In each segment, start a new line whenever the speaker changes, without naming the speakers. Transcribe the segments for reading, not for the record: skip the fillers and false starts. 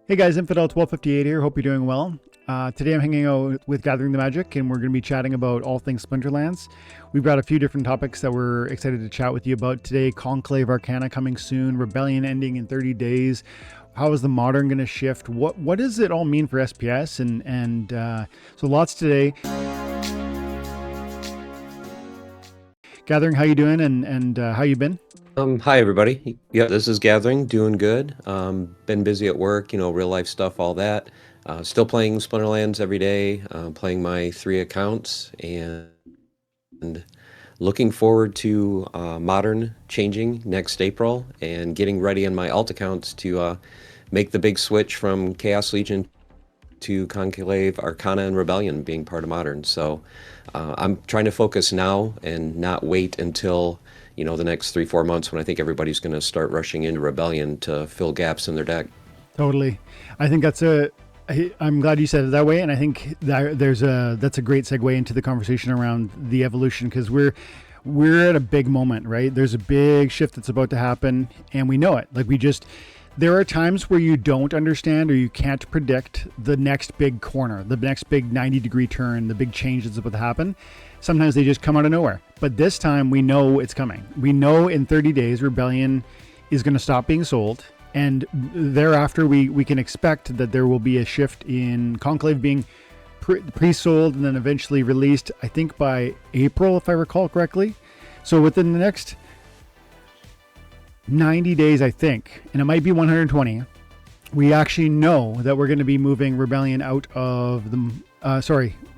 Hey guys, Infidel 1258 here. Hope you're doing well. Today I'm hanging out with Gathering the Magic, and we're going to be chatting about all things Splinterlands. We've got a few different topics that we're excited to chat with you about today. Conclave Arcana coming soon, Rebellion ending in 30 days. How is the modern going to shift? What does it all mean for SPS? So lots today. Gathering, how you doing, and how you been?
Hi everybody. Yeah, this is Gathering, doing good. Been busy at work, real life stuff, all that. Still playing Splinterlands every day, playing my 3 accounts, and looking forward to Modern changing next April, and getting ready on my alt accounts to make the big switch from Chaos Legion to Conclave Arcana and Rebellion being part of Modern. So I'm trying to focus now and not wait until the next 3-4 months when I think everybody's going to start rushing into Rebellion to fill gaps in their deck.
Totally. I think I'm glad you said it that way, and I think that's a great segue into the conversation around the evolution, because we're at a big moment, right? There's a big shift that's about to happen, and we know it. There are times where you don't understand or you can't predict the next big corner, the next big 90-degree turn, the big change that's about to happen. Sometimes they just come out of nowhere. But this time we know it's coming. We know in 30 days Rebellion is going to stop being sold. And thereafter we can expect that there will be a shift in Conclave being pre-sold and then eventually released, I think by April, if I recall correctly. So within the next 90 days, I think, and it might be 120, we actually know that we're going to be moving Rebellion out of the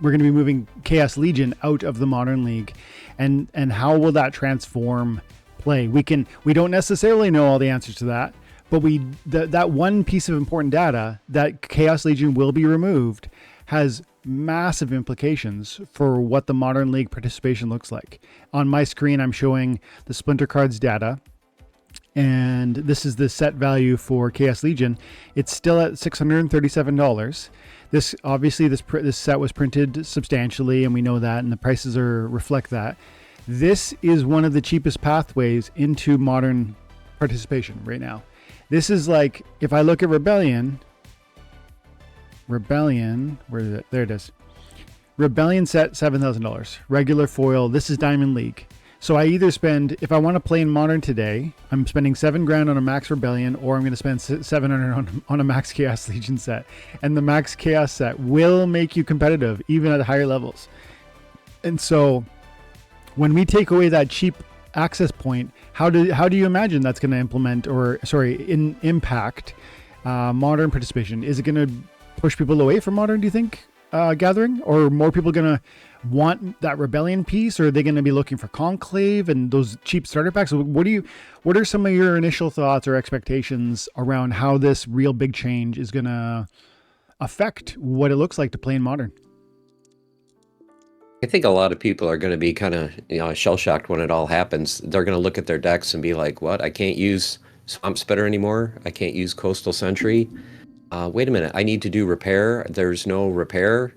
we're going to be moving Chaos Legion out of the Modern League, and how will that transform play? We don't necessarily know all the answers to that, but that one piece of important data, that Chaos Legion will be removed, has massive implications for what the Modern League participation looks like. On my screen, I'm showing the Splinter Cards data, and this is the set value for Chaos Legion. It's still at $637. This set was printed substantially, and we know that, and the prices reflect that. This is one of the cheapest pathways into Modern participation right now. This is like, if I look at Rebellion, where is it? There it is. Rebellion set $7,000. Regular foil. This is Diamond League. So I either spend, if I want to play in Modern today, I'm spending $7,000 on a Max Rebellion, or I'm going to spend $700 on a Max Chaos Legion set. And the Max Chaos set will make you competitive, even at higher levels. And so when we take away that cheap access point, how do you imagine that's going to impact Modern participation? Is it going to push people away from Modern, do you think, Gathering? Or more people going to want that Rebellion piece, or are they going to be looking for Conclave and those cheap starter packs? What are some of your initial thoughts or expectations around how this real big change is going to affect what it looks like to play in Modern?
I think a lot of people are going to be kind of shell-shocked when it all happens. They're going to look at their decks and be like, what? I can't use Swamp Spitter anymore. I can't use Coastal Sentry. Wait a minute. I need to do repair. There's no repair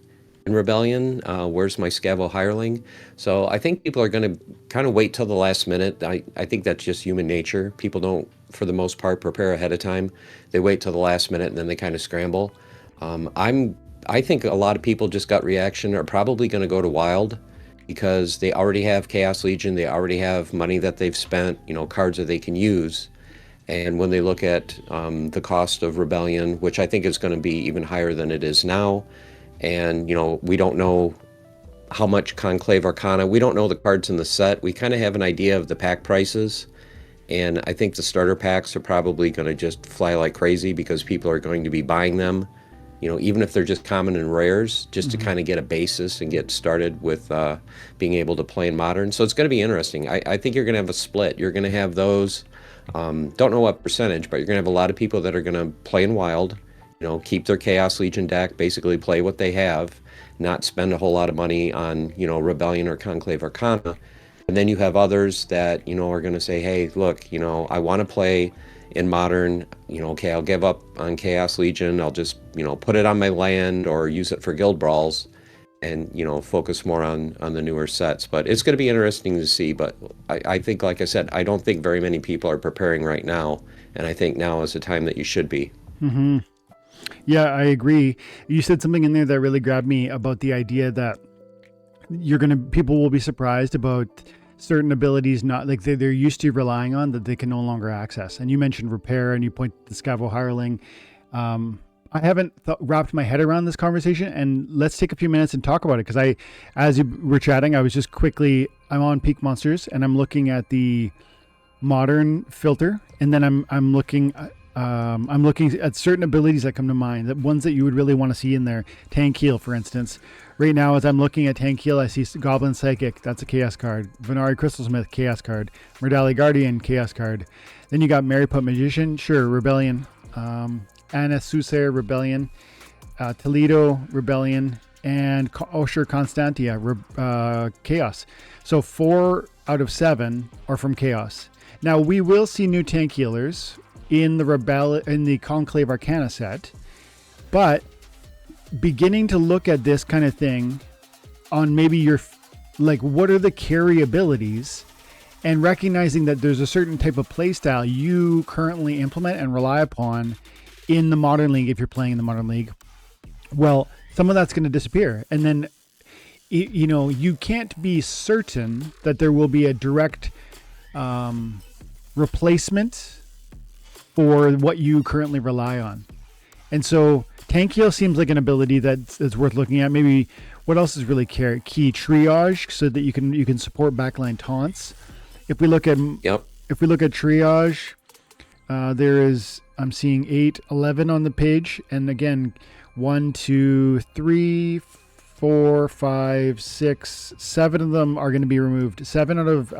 in Rebellion. Where's my Scavo Hireling? So I think people are going to kind of wait till the last minute. I think that's just human nature. People don't, for the most part, prepare ahead of time. They wait till the last minute and then they kind of scramble. I think a lot of people just gut reaction are probably going to go to Wild, because they already have Chaos Legion. They already have money that they've spent, cards that they can use. And when they look at the cost of Rebellion, which I think is going to be even higher than it is now, and we don't know how much Conclave Arcana, we don't know the cards in the set. We kind of have an idea of the pack prices, and I think the starter packs are probably going to just fly like crazy, because people are going to be buying them, even if they're just common and rares, just to kind of get a basis and get started with being able to play in Modern. So it's going to be interesting. I think you're going to have a split. You're going to have those, don't know what percentage, but you're going to have a lot of people that are going to play in Wild, keep their Chaos Legion deck, basically play what they have, not spend a whole lot of money on, Rebellion or Conclave Arcana. And then you have others that, are going to say, hey, look, I want to play in Modern, okay, I'll give up on Chaos Legion. I'll just, put it on my land or use it for guild brawls, and, focus more on the newer sets. But it's going to be interesting to see. But I think, like I said, I don't think very many people are preparing right now. And I think now is the time that you should be.
Mm-hmm. Yeah, I agree. You said something in there that really grabbed me about the idea that people will be surprised about certain abilities not like they're used to relying on that they can no longer access. And you mentioned repair, and you point to the Scavo Hireling. I haven't wrapped my head around this conversation, and let's take a few minutes and talk about it, because as you were chatting, I was just I'm on Peak Monsters, and I'm looking at the modern filter, and then I'm looking at certain abilities that come to mind, the ones that you would really want to see in there. Tankeal, for instance. Right now, as I'm looking at Tankeal, I see Goblin Psychic, that's a Chaos card. Venari Crystalsmith, Chaos card. Merdali Guardian, Chaos card. Then you got Mariput Magician, sure, Rebellion. Anna Soothsayer, Rebellion. Toledo, Rebellion. And Constantia, Chaos. So 4 out of 7 are from Chaos. Now, we will see new tank healers in the Conclave Arcana set, but beginning to look at this kind of thing on maybe what are the carry abilities, and recognizing that there's a certain type of playstyle you currently implement and rely upon in the Modern League. If you're playing in the Modern League, well, some of that's going to disappear, and then you can't be certain that there will be a direct replacement for what you currently rely on. And so Tankeal seems like an ability that's worth looking at. Maybe what else is really key? Triage, so that you can support backline taunts. If we look at triage, I'm seeing 8, 11 on the page, and again 1, 2, 3, 4, 5, 6, 7 of them are going to be removed. 7 out of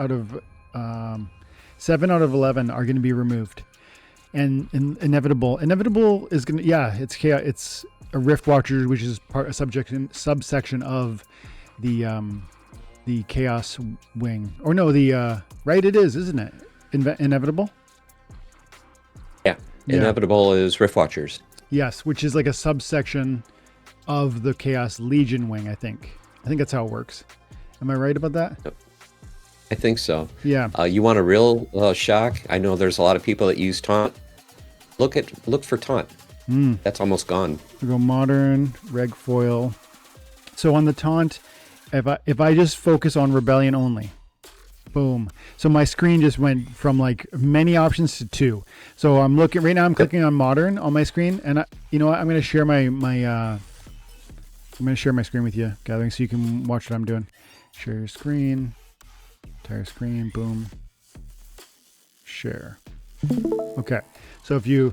11 are going to be removed. And inevitable is going to, it's chaos. It's a Rift Watcher, which is subsection of the Chaos Wing. Or no, right, it is, isn't it? Inevitable?
Yeah. Inevitable is Rift Watchers.
Yes, which is like a subsection of the Chaos Legion Wing, I think. I think that's how it works. Am I right about that?
Yep. I think so.
Yeah.
You want a real shock? I know there's a lot of people that use taunt. Look for taunt. That's almost gone.
We go modern, reg foil. So on the taunt, if I just focus on Rebellion only, boom. So my screen just went from like many options to 2. So I'm looking right now. I'm clicking on modern on my screen, and you know what? I'm going to share my screen with you, Gathering, so you can watch what I'm doing. Share your screen. Entire screen, boom, share. Okay, so if you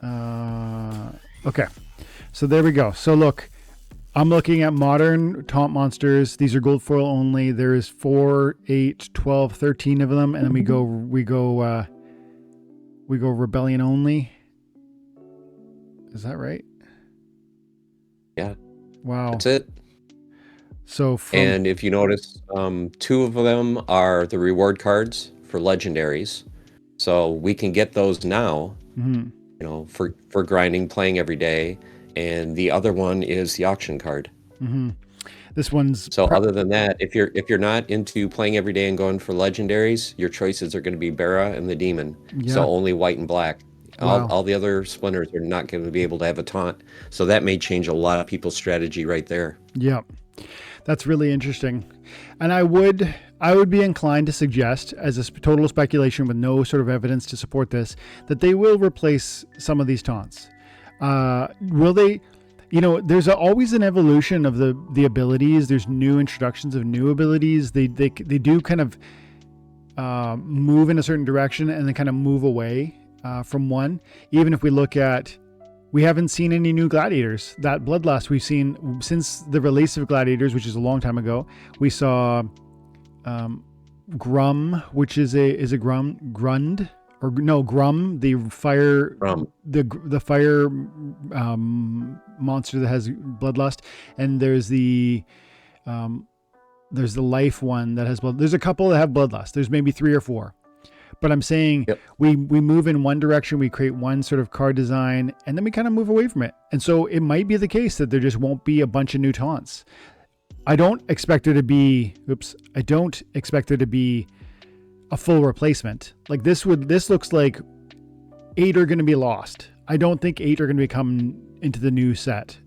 okay, so there we go. So look, I'm looking at modern taunt monsters. These are gold foil only. There is 4, 8, 12, 13 of them, and then we go Rebellion only. Is that right?
Yeah.
Wow.
That's it.
So
and if you notice, 2 of them are the reward cards for legendaries, so we can get those now. For grinding, playing every day, and the other one is the auction card.
This one's
other than that, if you're not into playing every day and going for legendaries, your choices are going to be Bara and the Demon. Yeah. So only white and black. Wow. All the other splinters are not going to be able to have a taunt. So that may change a lot of people's strategy right there.
Yeah. That's really interesting. And I would be inclined to suggest, as a total speculation with no sort of evidence to support this, that they will replace some of these taunts. Will they? There's always an evolution of the abilities. There's new introductions of new abilities. They do kind of move in a certain direction and then kind of move away from one. Even if we look at, we haven't seen any new gladiators. That Bloodlust we've seen since the release of Gladiators, which is a long time ago. We saw Grum, which is a Grum, the fire, the fire monster that has Bloodlust, and there's the life one that has blood. There's a couple that have Bloodlust. There's maybe 3 or 4. But I'm saying we move in one direction, we create one sort of card design, and then we kind of move away from it. And so it might be the case that there just won't be a bunch of new taunts. I don't expect there to be a full replacement. Like this looks like 8 are going to be lost. I don't think 8 are going to become the new set.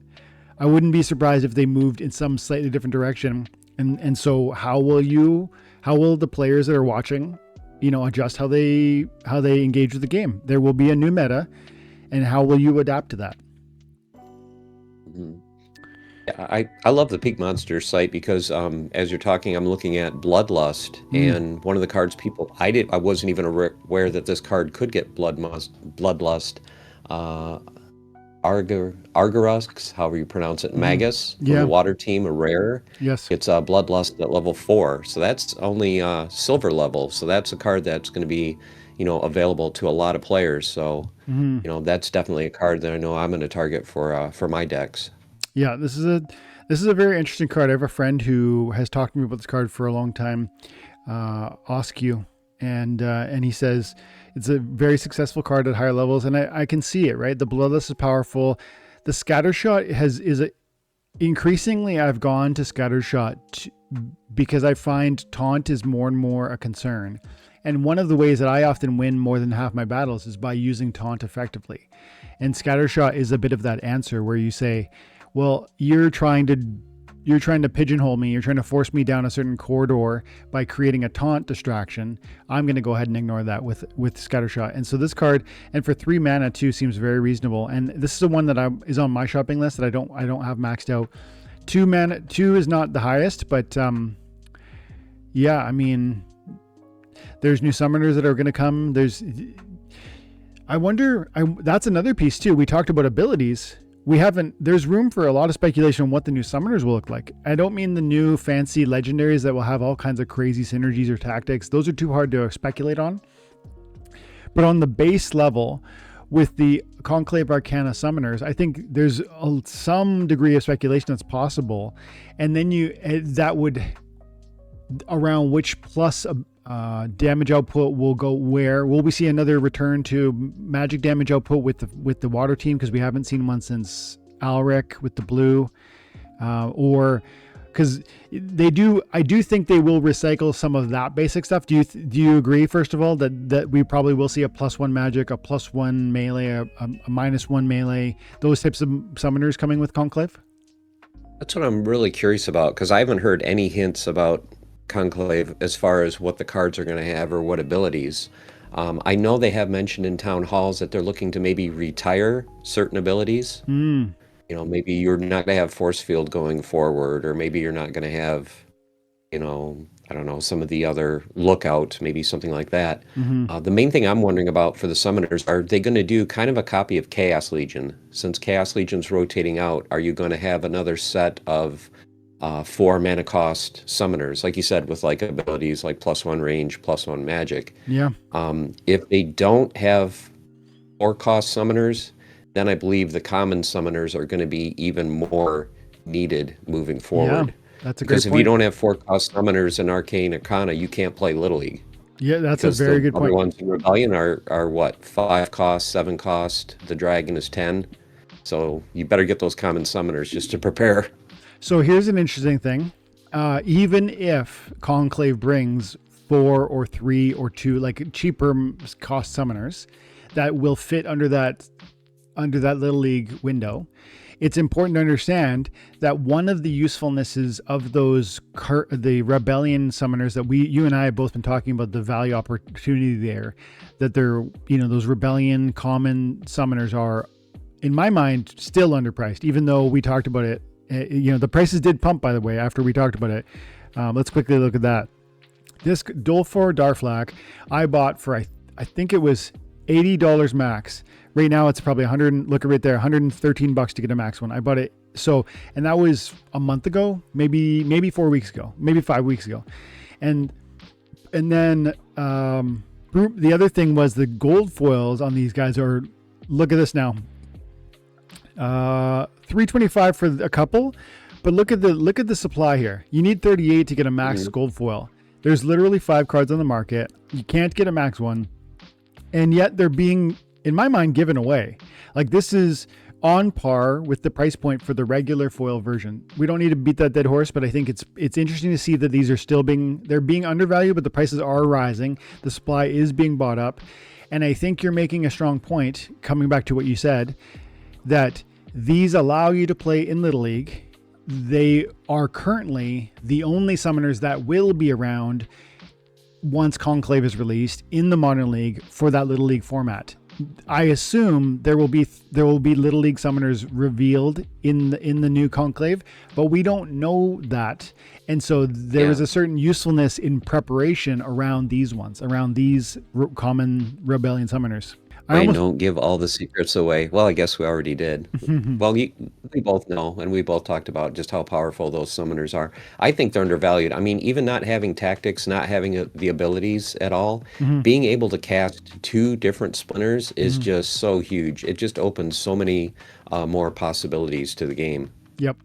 I wouldn't be surprised if they moved in some slightly different direction. And so how will the players that are watching, adjust how they engage with the game? There will be a new meta, and how will you adapt to that?
Mhm. Yeah, I love the Peak Monsters site because as you're talking, I'm looking at Bloodlust, and one of the cards I wasn't even aware that this card could get Bloodlust. Uh, Argarux, however you pronounce it, Magus from
Yeah.
the Water Team, a rare.
Yes.
It's Bloodlust at level 4, so that's only silver level. So that's a card that's going to be, available to a lot of players. So, that's definitely a card that I know I'm going to target for my decks.
Yeah, this is a very interesting card. I have a friend who has talked to me about this card for a long time, Oscu, and he says it's a very successful card at higher levels, and I can see it. Right, the Bloodlust is powerful. The Scattershot increasingly I've gone to Scattershot because I find taunt is more and more a concern, and one of the ways that I often win more than half my battles is by using taunt effectively, and Scattershot is a bit of that answer where you say, well, you're trying to pigeonhole me. You're trying to force me down a certain corridor by creating a taunt distraction. I'm going to go ahead and ignore that with Scattershot. And so this card, and for 3 mana too, seems very reasonable. And this is the one that is on my shopping list that I don't have maxed out. 2 mana, 2 is not the highest, but yeah, I mean, there's new summoners that are going to come. That's another piece too. We talked about abilities. There's room for a lot of speculation on what the new summoners will look like. I don't mean the new fancy legendaries that will have all kinds of crazy synergies or tactics. Those are too hard to speculate on. But on the base level, with the Conclave Arcana summoners, I think there's some degree of speculation that's possible. And then that would, around which plus damage output will go where. Will we see another return to magic damage output with the Water Team, because we haven't seen one since Alric with the blue, or because I do think they will recycle some of that basic stuff. Do you agree, first of all, that we probably will see a +1 magic, a +1 melee, a -1 melee, those types of summoners coming with Conclave?
That's what I'm really curious about, because I haven't heard any hints about Conclave as far as what the cards are going to have or what abilities. I know they have mentioned in town halls that they're looking to maybe retire certain abilities. Maybe you're not going to have force field going forward, or maybe you're not going to have, I don't know, some of the other lookout, maybe something like that. The main thing I'm wondering about for the summoners, are they going to do kind of a copy of Chaos Legion? Since Chaos Legion's rotating out, are you going to have another set of 4 mana cost summoners, like you said, with like abilities like +1 range, +1 magic?
Yeah.
If they don't have 4 cost summoners, then I believe the common summoners are going to be even more needed moving forward.
Yeah, that's a great
Because if
point.
you don't have 4 cost summoners in Arcane Arcana, you can't play Little League.
Yeah, that's a very good point.
The ones in Rebellion are what, 5 cost, 7 cost. The dragon is 10. So you better get those common summoners just to prepare.
So here's an interesting thing. Even if Conclave brings 4 or 3 or 2, like cheaper cost summoners that will fit under that Little League window, it's important to understand that one of the usefulnesses of the Rebellion summoners that you and I have both been talking about, the value opportunity there, that they're, those Rebellion common summoners are, in my mind, still underpriced, even though we talked about it. The prices did pump, by the way, after we talked about it. Let's quickly look at that. This Dolfor Darflak I bought for, I think it was $80 max. Right now it's probably 100. Look at right there, $113 to get a max one. I bought it. So, and that was a month ago, maybe 4 weeks ago, maybe 5 weeks ago. And then the other thing was the gold foils on these guys are, look at this now. $325 for a couple, but look at the supply here. You need 38 to get a max gold foil. There's literally 5 cards on the market. You can't get a max one, and yet they're being, in my mind, given away. Like, this is on par with the price point for the regular foil version. We don't need to beat that dead horse, but I think it's interesting to see that these are still being undervalued, but the prices are rising. The supply is being bought up, and I think you're making a strong point, coming back to what you said, that These allow you to play in Little League. They are currently the only summoners that will be around once Conclave is released in the Modern League for that Little League format. I assume there will be Little League summoners revealed in the new Conclave, but we don't know that, and so there is a certain usefulness in preparation around these common Rebellion summoners.
Don't give all the secrets away. Well, I guess we already did. Well, we both know, and we both talked about just how powerful those summoners are. I think they're undervalued. I mean, even not having tactics, not having the abilities at all, being able to cast 2 different splinters is just so huge. It just opens so many more possibilities to the game.
Yep.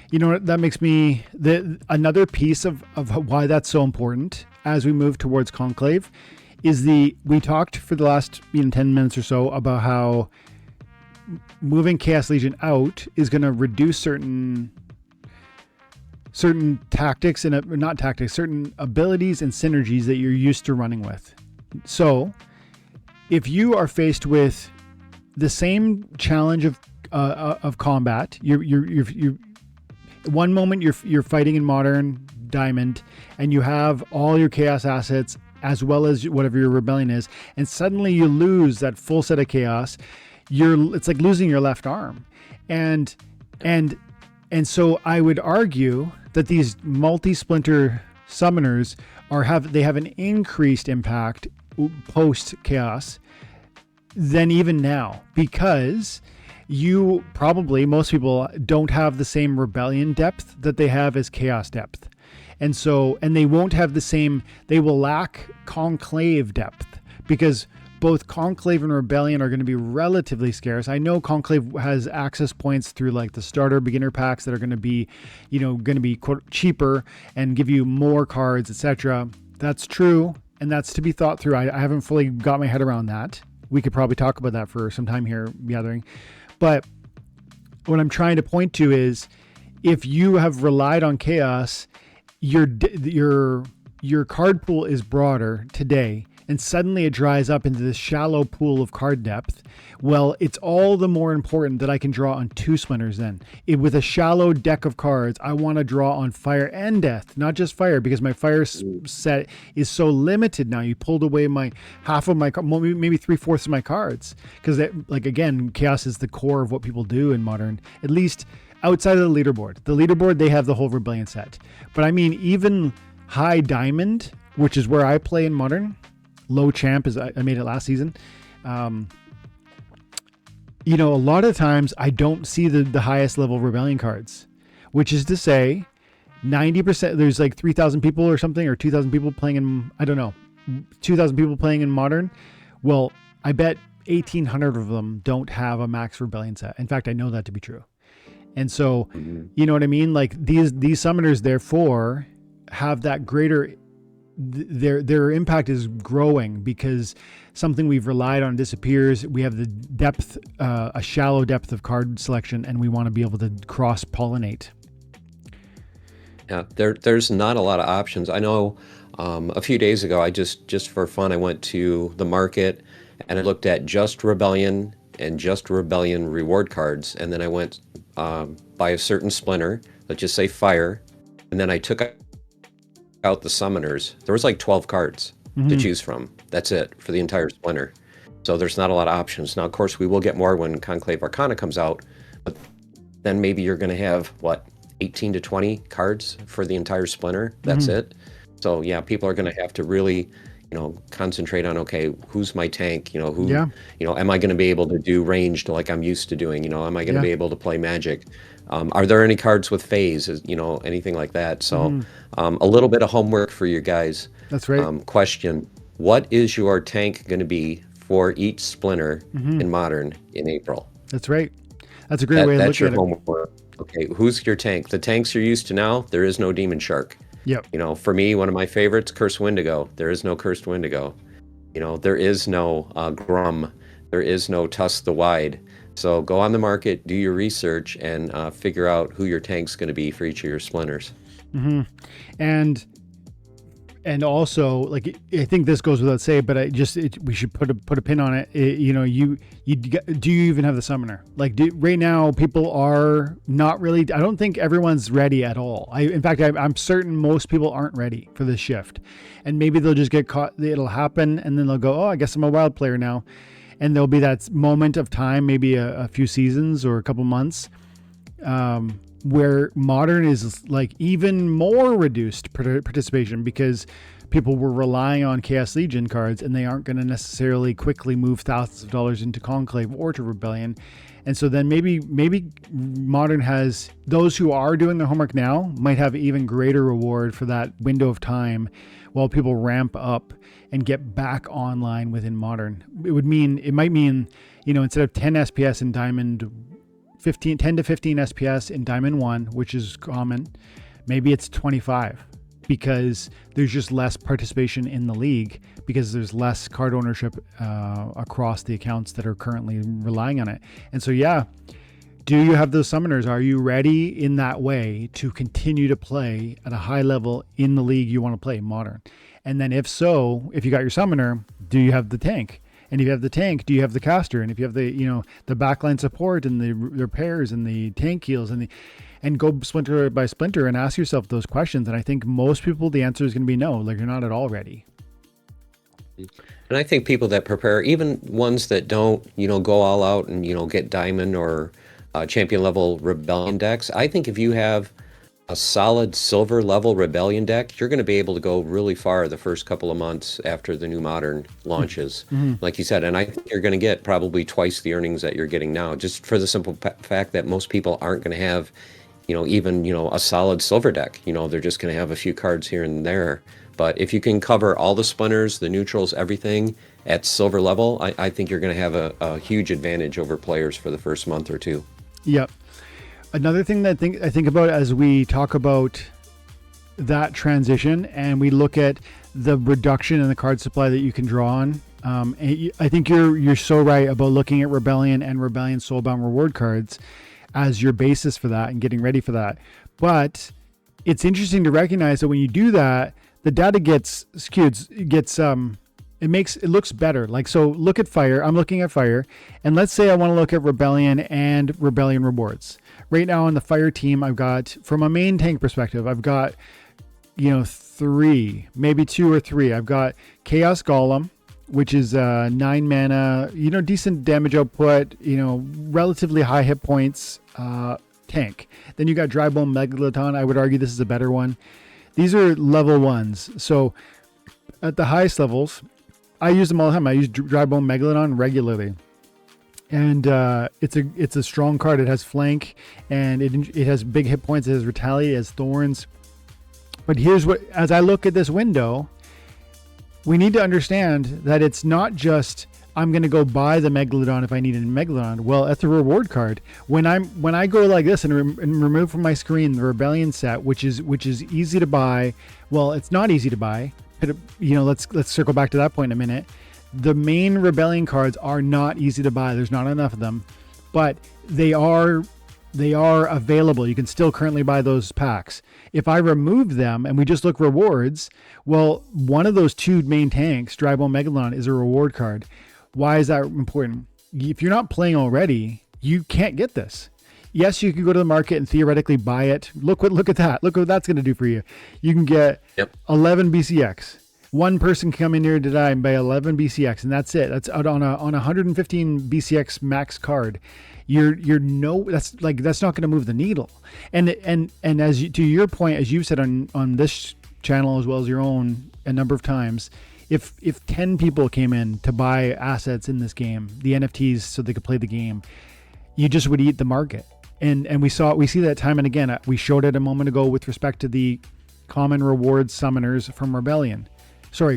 You know what? That makes me another piece of why that's so important as we move towards Conclave. We talked for the last 10 minutes or so about how moving Chaos Legion out is going to reduce certain tactics certain abilities and synergies that you're used to running with. So if you are faced with the same challenge of combat, you're one moment you're fighting in Modern Diamond and you have all your Chaos assets as well as whatever your Rebellion is, and suddenly you lose that full set of Chaos, it's like losing your left arm. And so I would argue that these multi-splinter summoners have an increased impact post Chaos than even now, because most people don't have the same Rebellion depth that they have as Chaos depth. And they won't have they will lack Conclave depth, because both Conclave and Rebellion are going to be relatively scarce. I know Conclave has access points through like the starter beginner packs that are going to be, cheaper and give you more cards, etc. That's true. And that's to be thought through. I haven't fully got my head around that. We could probably talk about that for some time here gathering. But what I'm trying to point to is, if you have relied on Chaos, your card pool is broader today, and suddenly it dries up into this shallow pool of card depth. Well, it's all the more important that I can draw on 2 splinters then. With a shallow deck of cards, I want to draw on Fire and Death, not just Fire, because my Fire set is so limited now. You pulled away half of my, maybe 3/4 of my cards, because again, Chaos is the core of what people do in Modern, at least outside of the leaderboard. The leaderboard, they have the whole Rebellion set. But I mean, even High Diamond, which is where I play in Modern, Low Champ, I made it last season. A lot of times I don't see the highest level Rebellion cards, which is to say 90%, there's like 3,000 people or something, or 2,000 people playing in, 2,000 people playing in Modern. Well, I bet 1,800 of them don't have a max Rebellion set. In fact, I know that to be true. And so, you know what I mean? Like these summoners, therefore, have that greater, their impact is growing because something we've relied on disappears. We have the depth, a shallow depth of card selection, and we want to be able to cross-pollinate.
Yeah, there's not a lot of options. I know a few days ago, I just for fun, I went to the market and I looked at just Rebellion and just Rebellion reward cards, and then I went by a certain splinter, let's just say Fire, and then I took out the summoners. There was like 12 cards to choose from. That's it for the entire splinter. So there's not a lot of options. Now, of course, we will get more when Conclave Arcana comes out, but then maybe you're going to have, 18 to 20 cards for the entire splinter. That's it. So yeah, people are going to have to really, concentrate on, okay, who's my tank? Am I going to be able to do ranged like I'm used to doing? Am I going to be able to play magic? Are there any cards with phase? Anything like that. So a little bit of homework for you guys.
That's right.
Question: what is your tank going to be for each splinter in Modern in April?
That's right. That's a great way to look at it.
That's your homework. Okay, who's your tank? The tanks you're used to now, there is no Demon Shark.
Yep.
For me, one of my favorites, Cursed Wendigo. There is no Cursed Wendigo. There is no Grum. There is no Tusk the Wide. So go on the market, do your research, and figure out who your tank's going to be for each of your splinters.
And And also, like, I think this goes without saying, but we should put a pin on it. Do you even have the summoner? Like, right now, people are not really. I don't think everyone's ready at all. In fact, I'm certain most people aren't ready for this shift, and maybe they'll just get caught. It'll happen, and then they'll go, "Oh, I guess I'm a wild player now," and there'll be that moment of time, maybe a few seasons or a couple months. Where modern is like even more reduced participation because people were relying on Chaos Legion cards and they aren't going to necessarily quickly move thousands of dollars into Conclave or to Rebellion. And so then maybe modern has those who are doing their homework now might have even greater reward for that window of time while people ramp up and get back online within modern. It might mean, instead of 10 SPS in Diamond 10 to 15 SPS in Diamond 1, which is common, maybe it's 25 because there's just less participation in the league because there's less card ownership across the accounts that are currently relying on it. And so, do you have those summoners? Are you ready in that way to continue to play at a high level in the league you want to play, modern? And then if so, if you got your summoner, do you have the tank? And if you have the tank, do you have the caster? And if you have the backline support and the repairs and the tank heals and go splinter by splinter and ask yourself those questions. And I think most people, the answer is going to be no, like you're not at all ready.
And I think people that prepare, even ones that don't, go all out and, get diamond or champion level rebellion decks. I think if you have a solid silver level rebellion deck, you're going to be able to go really far the first couple of months after the new modern launches, like you said. And I think you're going to get probably twice the earnings that you're getting now, just for the simple fact that most people aren't going to have, even, a solid silver deck. They're just going to have a few cards here and there. But if you can cover all the splinters, the neutrals, everything at silver level, I think you're going to have a huge advantage over players for the first month or two.
Yep. Another thing that I think about as we talk about that transition and we look at the reduction in the card supply that you can draw on, I think you're so right about looking at Rebellion and Rebellion Soulbound reward cards as your basis for that and getting ready for that. But it's interesting to recognize that when you do that, the data gets skewed. It looks better. Like, so look at Fire. I'm looking at Fire, and let's say I want to look at Rebellion and Rebellion rewards. Right now on the Fire team, I've got, from a main tank perspective, I've got, 3, maybe 2 or 3. I've got Chaos Golem, which is 9 mana, decent damage output, relatively high hit points, tank. Then you got Drybone Megalodon. I would argue this is a better one. These are level 1s. So at the highest levels, I use them all the time. I use Drybone Megalodon regularly. And it's a strong card. It has flank, and it has big hit points. It has retaliate, it has thorns. But here's what, as I look at this window, we need to understand that it's not just I'm going to go buy the Megalodon if I need a Megalodon. Well, that's a reward card. When I go like this and remove from my screen the Rebellion set, which is easy to buy. Well, it's not easy to buy. But, let's circle back to that point in a minute. The main Rebellion cards are not easy to buy. There's not enough of them, but they are available. You can still currently buy those packs. If I remove them and we just look rewards, well, one of those 2 main tanks, Drybone Megalodon, is a reward card. Why is that important? If you're not playing already, you can't get this. Yes, you can go to the market and theoretically buy it. Look at that. Look what that's going to do for you. You can get 11 BCX. One person can come in here today and buy 11 BCX, and that's it. That's out on a 115 BCX max card. That's not going to move the needle. And as to your point, as you've said on this channel as well as your own a number of times, if 10 people came in to buy assets in this game, the NFTs, so they could play the game, you just would eat the market. And we see that time and again. We showed it a moment ago with respect to the common reward summoners from Rebellion.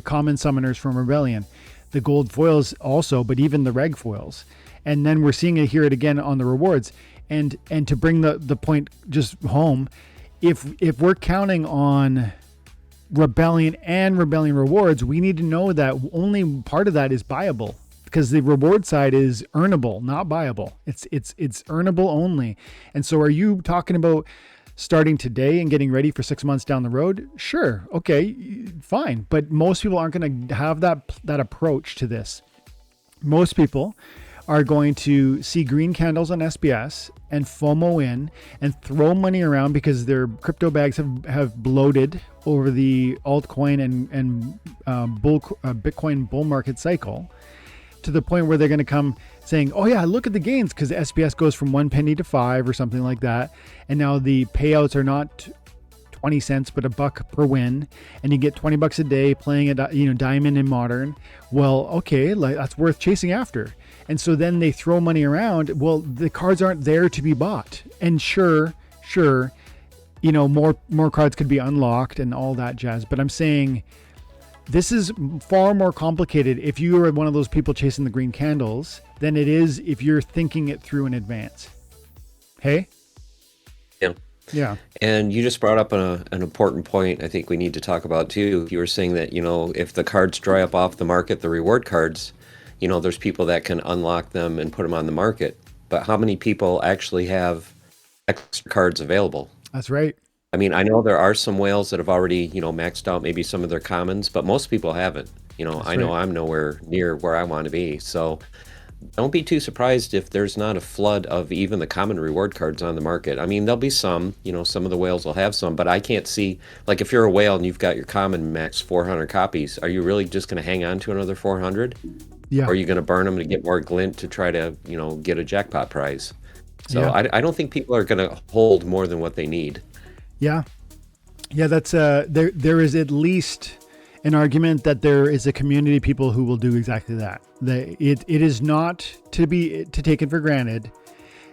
Common summoners from Rebellion. The gold foils also, but even the reg foils. And then we're seeing it here again on the rewards. And to bring the point just home, if we're counting on Rebellion and Rebellion rewards, we need to know that only part of that is buyable, because the reward side is earnable, not buyable. It's earnable only. And so are you talking about starting today and getting ready for 6 months down the road, sure, okay, fine. But most people aren't going to have that approach to this. Most people are going to see green candles on SBS and FOMO in and throw money around because their crypto bags have bloated over the altcoin and Bitcoin bull market cycle, to the point where they're going to come saying, oh yeah, look at the gains, because SBS goes from 1 penny to 5 or something like that. And now the payouts are not 20 cents, but $1 per win. And you get $20 a day playing a diamond in modern. Well, okay, like that's worth chasing after. And so then they throw money around. Well, the cards aren't there to be bought. And sure, more cards could be unlocked and all that jazz. But I'm saying, this is far more complicated if you are one of those people chasing the green candles than it is if you're thinking it through in advance. Hey? Yeah.
And you just brought up an important point I think we need to talk about too. You were saying that, if the cards dry up off the market, the reward cards, there's people that can unlock them and put them on the market. But how many people actually have extra cards available?
That's right.
I mean, I know there are some whales that have already, maxed out maybe some of their commons, but most people haven't. I know I'm nowhere near where I want to be. So don't be too surprised if there's not a flood of even the common reward cards on the market. I mean, there'll be some, some of the whales will have some, but I can't see, like if you're a whale and you've got your common max 400 copies, are you really just going to hang on to another 400?
Yeah.
Or are you going to burn them to get more glint to try to, get a jackpot prize? So
yeah.
I don't think people are going to hold more than what they need.
Yeah. That's there is at least an argument that there is a community of people who will do exactly that. It is not to be taken for granted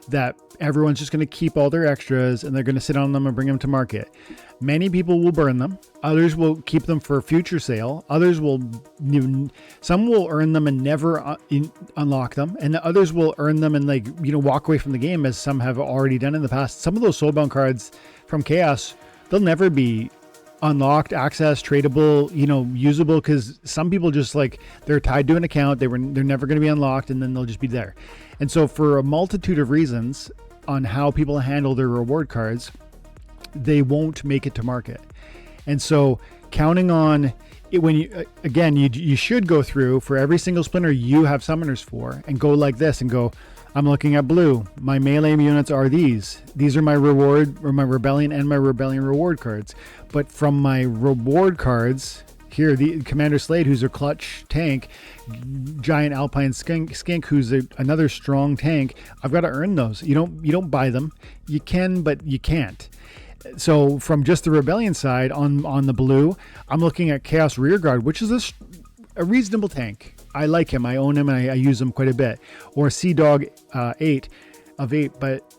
that everyone's just going to keep all their extras and they're going to sit on them and bring them to market. Many people will burn them. Others will keep them for future sale. Some will earn them and never unlock them, and the others will earn them and walk away from the game, as some have already done in the past. Some of those soulbound cards from Chaos, they'll never be unlocked, accessed, tradable, usable, because some people just they're tied to an account. They're never going to be unlocked, and then they'll just be there. And so for a multitude of reasons on how people handle their reward cards, they won't make it to market. And so counting on it, when you should go through for every single splinter you have summoners for, and go like this and go, I'm looking at blue. My melee units are these. These are my reward, or my rebellion and my rebellion reward cards. But from my reward cards, here, the Commander Slade, who's a clutch tank, Giant Alpine Skink, who's another strong tank, I've got to earn those. You don't buy them. You can, but you can't. So from just the rebellion side on the blue, I'm looking at Chaos Rearguard, which is a reasonable tank. I like him. I own him, and I use him quite a bit. Or Sea Dog 8 of 8. But,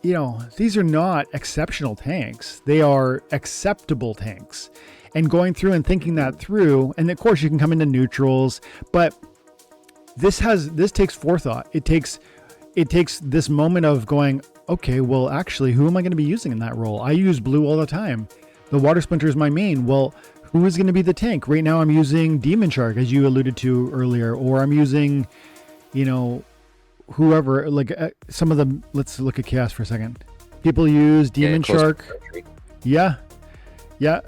these are not exceptional tanks. They are acceptable tanks. And going through and thinking that through, and of course you can come into neutrals, but this takes forethought. It takes this moment of going, okay, well, actually, who am I going to be using in that role? I use blue all the time. The Water Splinter is my main. Well, who is going to be the tank? Right now I'm using Demon Shark, as you alluded to earlier, or I'm using, whoever, some of them. Let's look at Chaos for a second. People use Demon Shark. Yeah.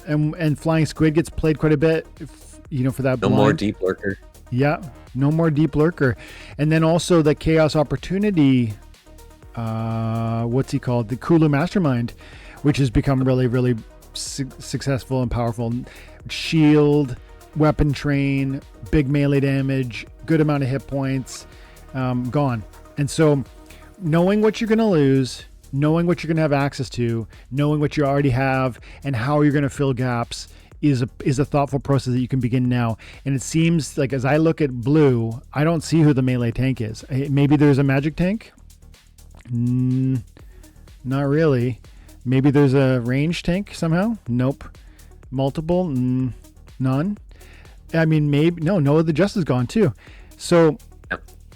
And Flying Squid gets played quite a bit, for that.
No more Deep Lurker.
Yeah. No more Deep Lurker. And then also the Chaos Opportunity, what's he called? The Kulu Mastermind, which has become really, really successful and powerful. Shield, weapon train, big melee damage, good amount of hit points, gone. And so knowing what you're going to lose, knowing what you're going to have access to, knowing what you already have, and how you're going to fill gaps is a thoughtful process that you can begin now. And it seems like, as I look at blue, I don't see who the melee tank is. Maybe there's a magic tank. Not really. Maybe there's a range tank somehow. Nope. Multiple. None. I mean, maybe no. The Just is gone too. So,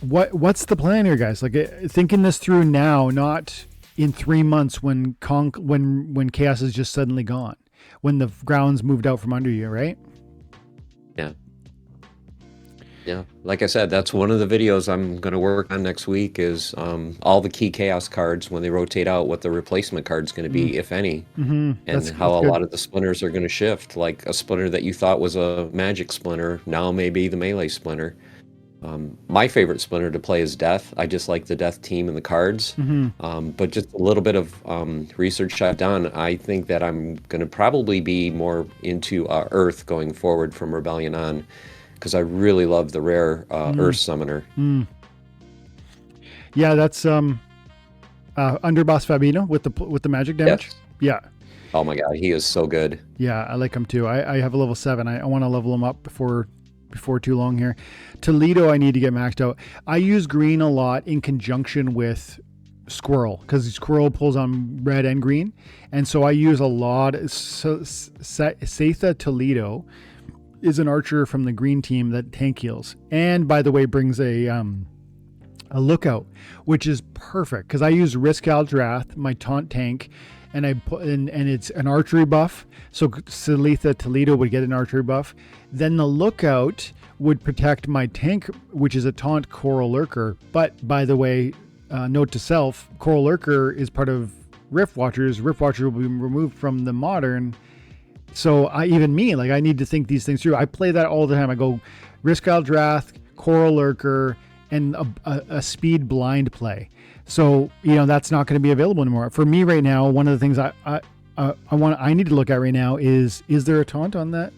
what's the plan here, guys? Thinking this through now, not in 3 months when Chaos is just suddenly gone, when the ground's moved out from under you, right?
Yeah. Yeah, like I said, that's one of the videos I'm going to work on next week is all the key chaos cards when they rotate out, what the replacement card's going to be, if any,
Mm-hmm.
and how
That's
a
good.
lot of the splinters are going to shift. Like a splinter that you thought was a magic splinter now may be the melee splinter. My favorite splinter to play is Death. I just like the Death team and the cards.
Mm-hmm.
But just a little bit of research I've done, I think that I'm going to probably be more into Earth going forward from Rebellion on, because I really love the rare Earth Summoner.
Yeah, that's Underboss Fabino with the magic damage.
Yes.
Yeah.
Oh my god, he is so good.
Yeah, I like him too. I have a level 7. I want to level him up before too long here. Toledo, I need to get maxed out. I use green a lot in conjunction with Squirrel, because Squirrel pulls on red and green, and so I use a lot. So Seitha Toledo is an archer from the green team that tank heals, and by the way brings a lookout, which is perfect because I use Risk Aldrath, my taunt tank, and I put and it's an archery buff. So Salitha Toledo would get an archery buff. Then the lookout would protect my tank, which is a taunt Coral Lurker. But by the way, note to self: Coral Lurker is part of Rift Watchers. Rift Watchers will be removed from the modern. So I need to think these things through. I play that all the time. I go Risk Aldrath, Coral Lurker, and a speed blind play. So that's not going to be available anymore for me right now. One of the things I need to look at right now is there a taunt on that?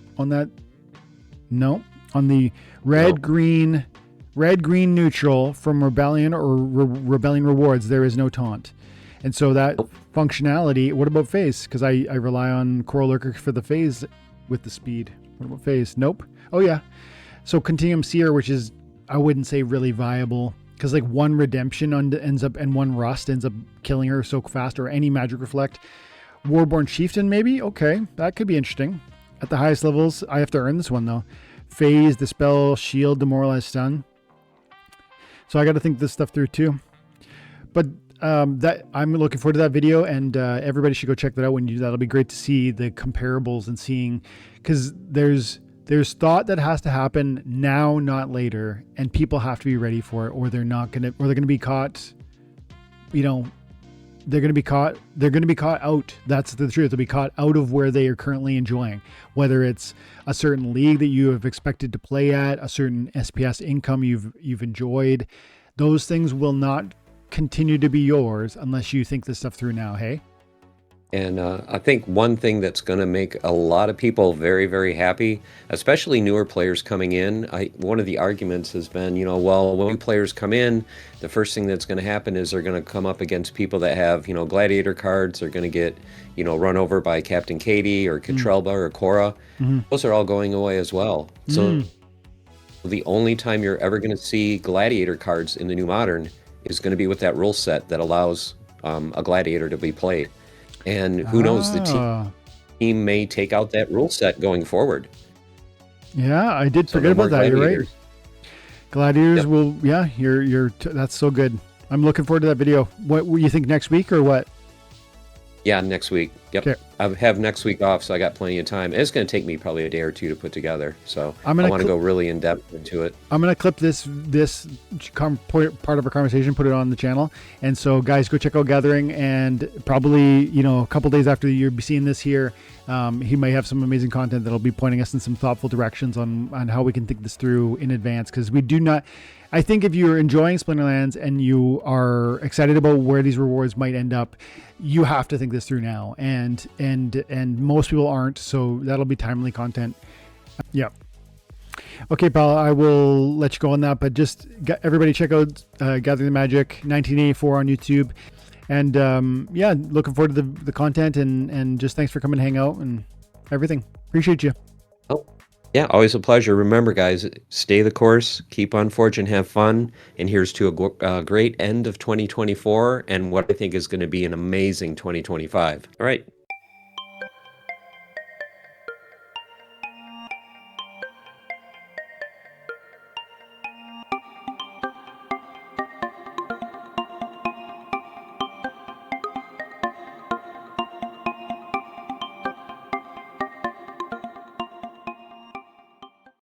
No, on the red green neutral from Rebellion or Rebellion rewards, there is no taunt. And so that functionality, what about phase? Because I rely on Coral Lurker for the phase with the speed. What about phase? Nope. Oh yeah. So Continuum Seer, which is, I wouldn't say really viable, because like one redemption ends up and one rust ends up killing her so fast, or any magic reflect. Warborn Chieftain, maybe? Okay, that could be interesting. At the highest levels, I have to earn this one though. Phase, Dispel, Shield, Demoralize, Stun. So I got to think this stuff through too. But that I'm looking forward to that video, and everybody should go check that out when you do that. It'll be great to see the comparables and seeing, because there's thought that has to happen now, not later, and people have to be ready for it, or they're going to be caught. They're going to be caught out. That's the truth. They'll be caught out of where they are currently enjoying, whether it's a certain league that you have expected to play at, a certain SPS income you've enjoyed. Those things will not continue to be yours unless you think this stuff through now. Hey.
And I think one thing that's going to make a lot of people very, very happy, especially newer players coming in, one of the arguments has been, well, when players come in, the first thing that's going to happen is they're going to come up against people that have, gladiator cards. They're going to get, run over by Captain Katie or Catrelba or Cora. Those are all going away as well. So the only time you're ever going to see gladiator cards in the new modern is going to be with that rule set that allows a gladiator to be played. And who knows, the team may take out that rule set going forward.
Yeah, I did forget about that. You're right. Gladiators will, yeah, that's so good. I'm looking forward to that video. What you think, next week or what?
Yeah, next week. Yep. Okay. I have next week off, so I got plenty of time. It's going to take me probably a day or two to put together. So I want to go really in depth into it.
I'm going to clip this part of our conversation, put it on the channel. And so guys, go check out Gathering, and probably, a couple days after you'll be seeing this here, he may have some amazing content that'll be pointing us in some thoughtful directions on how we can think this through in advance. Because we do not, I think if you're enjoying Splinterlands and you are excited about where these rewards might end up, you have to think this through now, and most people aren't, so that'll be timely content. Yeah. Okay, pal, I will let you go on that, but just everybody check out Gathering the Magic 1984 on YouTube, and yeah, looking forward to the content, and just thanks for coming to hang out and everything. Appreciate you.
Oh. Yeah, always a pleasure. Remember, guys, stay the course, keep on forging, have fun, and here's to a great end of 2024 and what I think is going to be an amazing 2025. All right.